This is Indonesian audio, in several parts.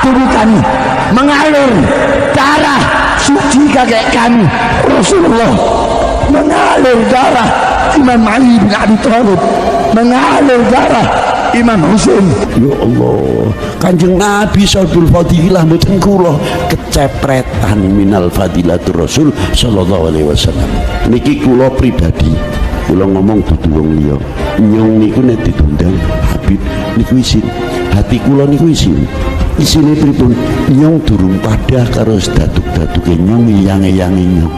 tubuh kami mengalir darah suci kakek kami Rasulullah, mengalir darah Imam Ali bin Abi Thalib, mengalir darah Imam Husain. Ya Allah, Kanjeng Nabi Saudul Fadilah mboten kula kecepretan minal fadilatur Rasul sallallahu alaihi wasallam. Niki kula pribadi, kula ngomong dudu wong liya. Nyong niku nek ditundang Habib niku isin. Hati kula niku isin. Isine pripun? Nyong durung padha karo datuk-datuke nyong yang-yange nyong.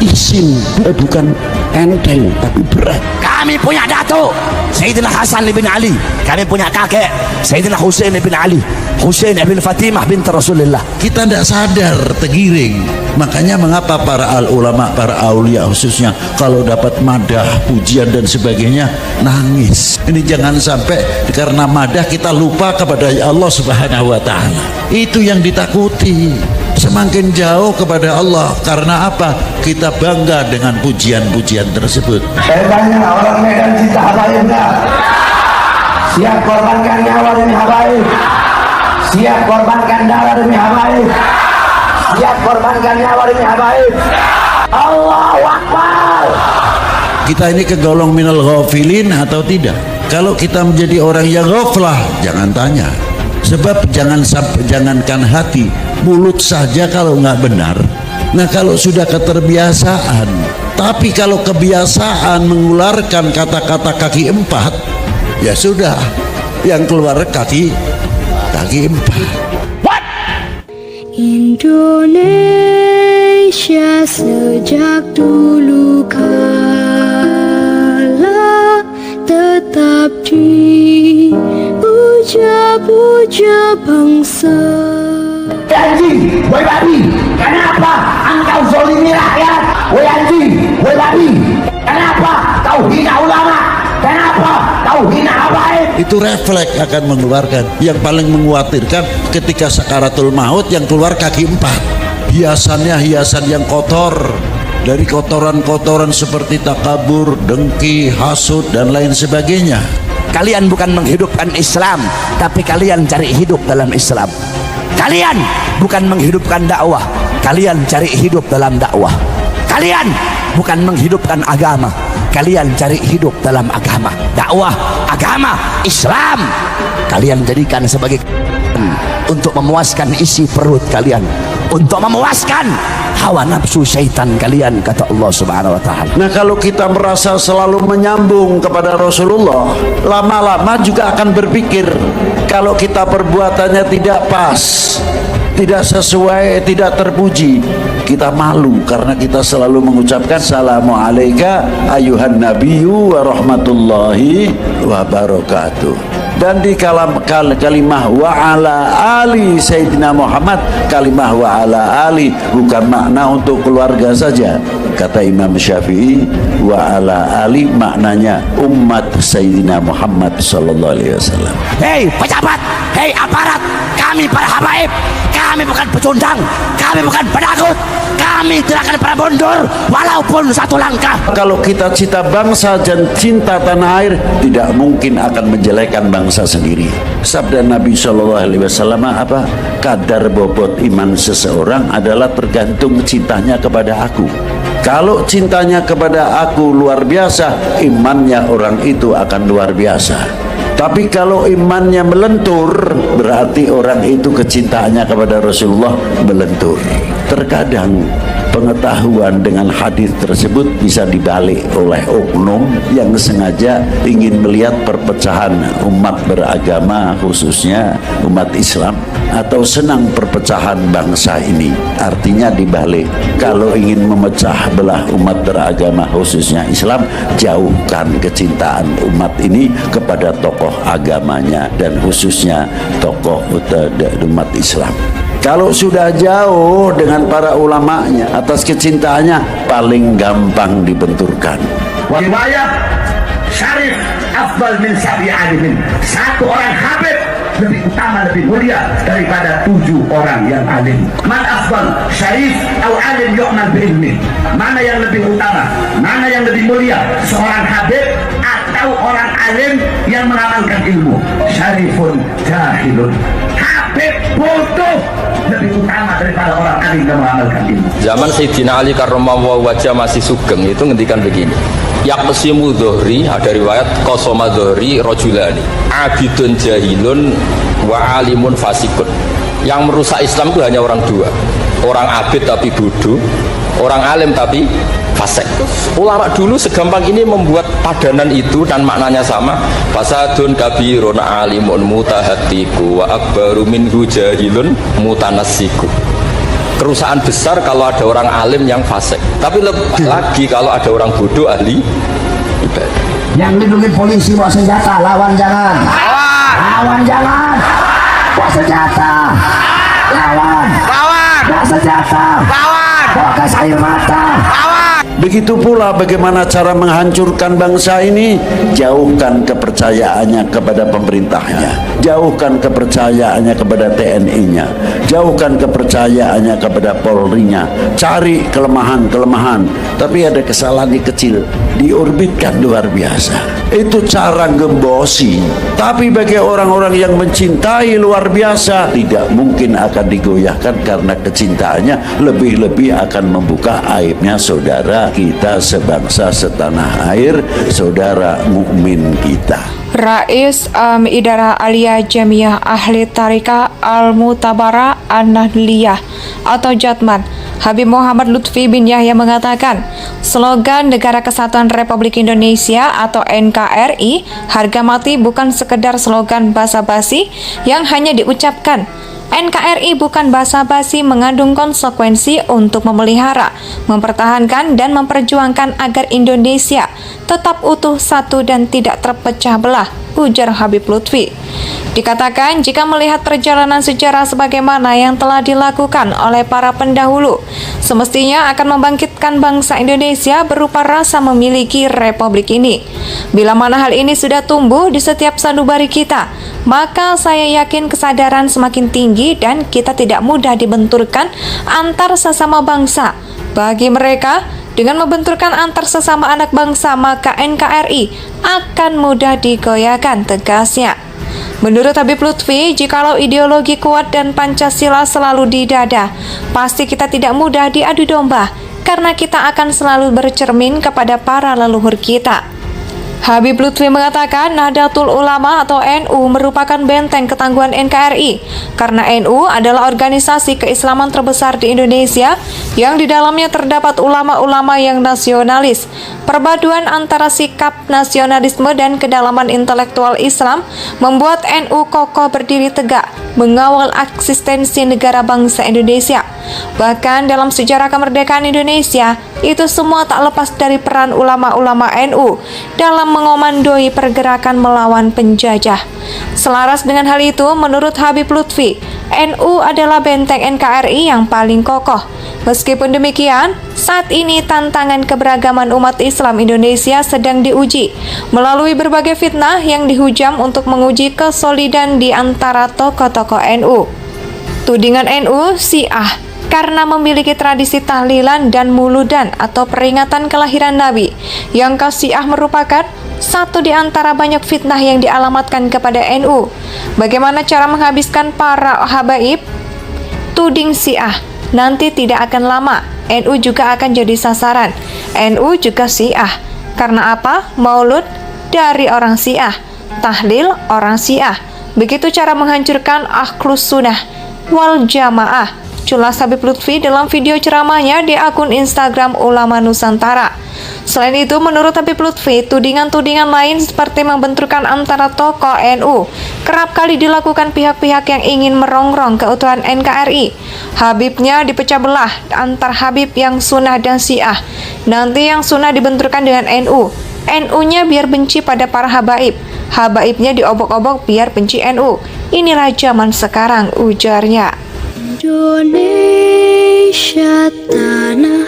Isin bukan enteng tapi berat. Kami punya datuk Sayyidina Hasan bin Ali, kami punya kakek Sayyidina Husain bin Ali, Husain bin Fatimah binti Rasulullah. Kita tidak sadar tergiring. Makanya mengapa para ulama, para aulia khususnya kalau dapat madah, pujian dan sebagainya nangis. Ini jangan sampai karena madah kita lupa kepada Allah Subhanahu wa taala. Itu yang ditakuti. Semakin jauh kepada Allah. Karena apa? Kita bangga dengan pujian-pujian tersebut. Saya tanya, orang Medan cinta habaib enggak? Siap korbankan nyawa demi habaib? Siap korbankan darah demi habaib? Siap korbankan nyawa demi habaib? Allahu Akbar. Kita ini kegolong minal ghafilin atau tidak? Kalau kita menjadi orang yang ghaflah, jangan tanya. Sebab jangankan hati, mulut saja kalau nggak benar. Nah kalau sudah keterbiasaan, tapi kalau kebiasaan mengeluarkan kata-kata kaki empat, ya sudah, yang keluar kaki empat. What? Indonesia sejak dulu kala tetap dipuja-puja bangsa. Anjing, woi babi, kenapa engkau zolimi rakyat? Woi anjing, woi babi, kenapa kau hina ulama? Kenapa kau hina habaib? Itu refleks akan mengeluarkan. Yang paling mengkhawatirkan ketika sakaratul maut yang keluar kaki empat. Hiasannya hiasan yang kotor, dari kotoran-kotoran seperti takabur, dengki, hasud dan lain sebagainya. Kalian bukan menghidupkan Islam, tapi kalian cari hidup dalam Islam. Kalian bukan menghidupkan dakwah, kalian cari hidup dalam dakwah. Kalian bukan menghidupkan agama, kalian cari hidup dalam agama. Dakwah, agama, Islam kalian jadikan sebagai untuk memuaskan isi perut kalian, untuk memuaskan hawa nafsu syaitan kalian, kata Allah Subhanahu wa taala. Nah kalau kita merasa selalu menyambung kepada Rasulullah, lama-lama juga akan berpikir kalau kita perbuatannya tidak pas, tidak sesuai, tidak terpuji, kita malu karena kita selalu mengucapkan Assalamu alayka ayuhan nabiyyu wa rahmatullahi wa barakatuh. Dan di kalimah wa ala ali Sayyidina Muhammad, kalimah wa ala ali bukan makna untuk keluarga saja. Kata Imam Syafi'i, wa ala ali maknanya umat Sayyidina Muhammad sallallahu alaihi wasallam. Hei pejabat, hei aparat, kami para habaib, kami bukan pecundang, kami bukan penakut, kami tidak akan pernah mundur walaupun satu langkah. Kalau kita cinta bangsa dan cinta tanah air, tidak mungkin akan menjelekkan bangsa sendiri. Sabda Nabi Shallallahu Alaihi Wasallam apa? Kadar bobot iman seseorang adalah tergantung cintanya kepada aku. Kalau cintanya kepada aku luar biasa, imannya orang itu akan luar biasa. Tapi kalau imannya melentur, berarti orang itu kecintaannya kepada Rasulullah melentur. Terkadang pengetahuan dengan hadis tersebut bisa dibalik oleh oknum yang sengaja ingin melihat perpecahan umat beragama, khususnya umat Islam, atau senang perpecahan bangsa ini. Artinya dibalik, kalau ingin memecah belah umat beragama khususnya Islam, jauhkan kecintaan umat ini kepada tokoh agamanya dan khususnya tokoh umat Islam. Kalau sudah jauh dengan para ulamanya atas kecintaannya, paling gampang dibenturkan. Riwayat syarif afdal min sabi alimin. Satu orang habib lebih utama, lebih mulia daripada 7 orang yang alim. Man afdal, syarif atau alim yu'mal bi'ilmi. Mana yang lebih utama, mana yang lebih mulia, seorang habib atau orang alim yang mengamalkan ilmu? Syarifun jahilun. Habib murid bodoh lebih utama daripada orang alim yang mengamalkan ilmu. Zaman Sayyidina Ali karramallahu wajah masih sugeng itu ngendikan begini. Yaqsimu dhuhri, ada riwayat qasama dhuhri rajulani, abidun jahilun wa alimun fasikun. Yang merusak Islam itu hanya orang dua. Orang abid tapi bodoh, orang alim tapi fasik. Ulama dulu segampang ini membuat padanan itu dan maknanya sama. Fasadun kabirun alimun mutahatiku wa akbaru minhu jahilun mutanassiku. Kerusakan besar kalau ada orang alim yang fasik, tapi lebih lagi kalau ada orang bodoh ahli ibadah. Yang lindungi polisi bawa senjata, lawan jangan. Lawan jangan. Bawa senjata. Lawan. Bawa senjata. Bawa gas air mata. Begitu pula bagaimana cara menghancurkan bangsa ini. Jauhkan kepercayaannya kepada pemerintahnya, jauhkan kepercayaannya kepada TNI-nya, jauhkan kepercayaannya kepada Polri-nya. Cari kelemahan-kelemahan, tapi ada kesalahan kecil, diorbitkan luar biasa. Itu cara gembosi. Tapi bagi orang-orang yang mencintai luar biasa, tidak mungkin akan digoyahkan karena kecintaannya lebih-lebih akan membuka aibnya saudara kita sebangsa setanah air, saudara mukmin kita. Rais Idara Aliyah Jamiah Ahli Tarika Al-Mutabara An-Nahdliyah atau Jatman, Habib Muhammad Lutfi bin Yahya mengatakan, slogan Negara Kesatuan Republik Indonesia atau NKRI, harga mati bukan sekedar slogan basa-basi yang hanya diucapkan. NKRI bukan basa-basi, mengandung konsekuensi untuk memelihara, mempertahankan dan memperjuangkan agar Indonesia tetap utuh, satu dan tidak terpecah belah, ujar Habib Lutfi. Dikatakan jika melihat perjalanan sejarah sebagaimana yang telah dilakukan oleh para pendahulu, semestinya akan membangkitkan bangsa Indonesia berupa rasa memiliki republik ini. Bila mana hal ini sudah tumbuh di setiap sanubari kita, maka saya yakin kesadaran semakin tinggi dan kita tidak mudah dibenturkan antar sesama bangsa. Bagi mereka, dengan membenturkan antar sesama anak bangsa, maka NKRI akan mudah digoyahkan, tegasnya. Menurut Habib Lutfi, jikalau ideologi kuat dan Pancasila selalu di dada, pasti kita tidak mudah diadu domba, karena kita akan selalu bercermin kepada para leluhur kita. Habib Lutfi mengatakan Nahdlatul Ulama atau NU merupakan benteng ketangguhan NKRI karena NU adalah organisasi keislaman terbesar di Indonesia yang di dalamnya terdapat ulama-ulama yang nasionalis. Perpaduan antara sikap nasionalisme dan kedalaman intelektual Islam membuat NU kokoh berdiri tegak mengawal eksistensi negara bangsa Indonesia. Bahkan dalam sejarah kemerdekaan Indonesia, itu semua tak lepas dari peran ulama-ulama NU dalam mengomandoi pergerakan melawan penjajah. Selaras dengan hal itu, menurut Habib Lutfi, NU adalah benteng NKRI yang paling kokoh. Meskipun demikian, saat ini tantangan keberagaman umat Islam Indonesia sedang diuji melalui berbagai fitnah yang dihujam untuk menguji kesolidan di antara tokoh-tokoh NU. Tudingan NU Syiah karena memiliki tradisi tahlilan dan muludan atau peringatan kelahiran Nabi, yang Syiah merupakan satu di antara banyak fitnah yang dialamatkan kepada NU. Bagaimana cara menghabiskan para habaib? Tuding Syiah, nanti tidak akan lama NU juga akan jadi sasaran. NU juga Syiah. Karena apa? Maulud dari orang Syiah, tahlil orang Syiah. Begitu cara menghancurkan Ahlus Sunnah wal Jamaah, culas Habib Lutfi dalam video ceramahnya di akun Instagram Ulama Nusantara. Selain itu, menurut Habib Lutfi, tudingan-tudingan lain seperti membenturkan antara tokoh NU kerap kali dilakukan pihak-pihak yang ingin merongrong keutuhan NKRI. Habibnya dipecah belah antar Habib yang Sunnah dan Syiah. Nanti yang Sunnah dibenturkan dengan NU. NU-nya biar benci pada para habaib. Habaibnya diobok-obok biar benci NU. Inilah zaman sekarang, ujarnya. Indonesia tanah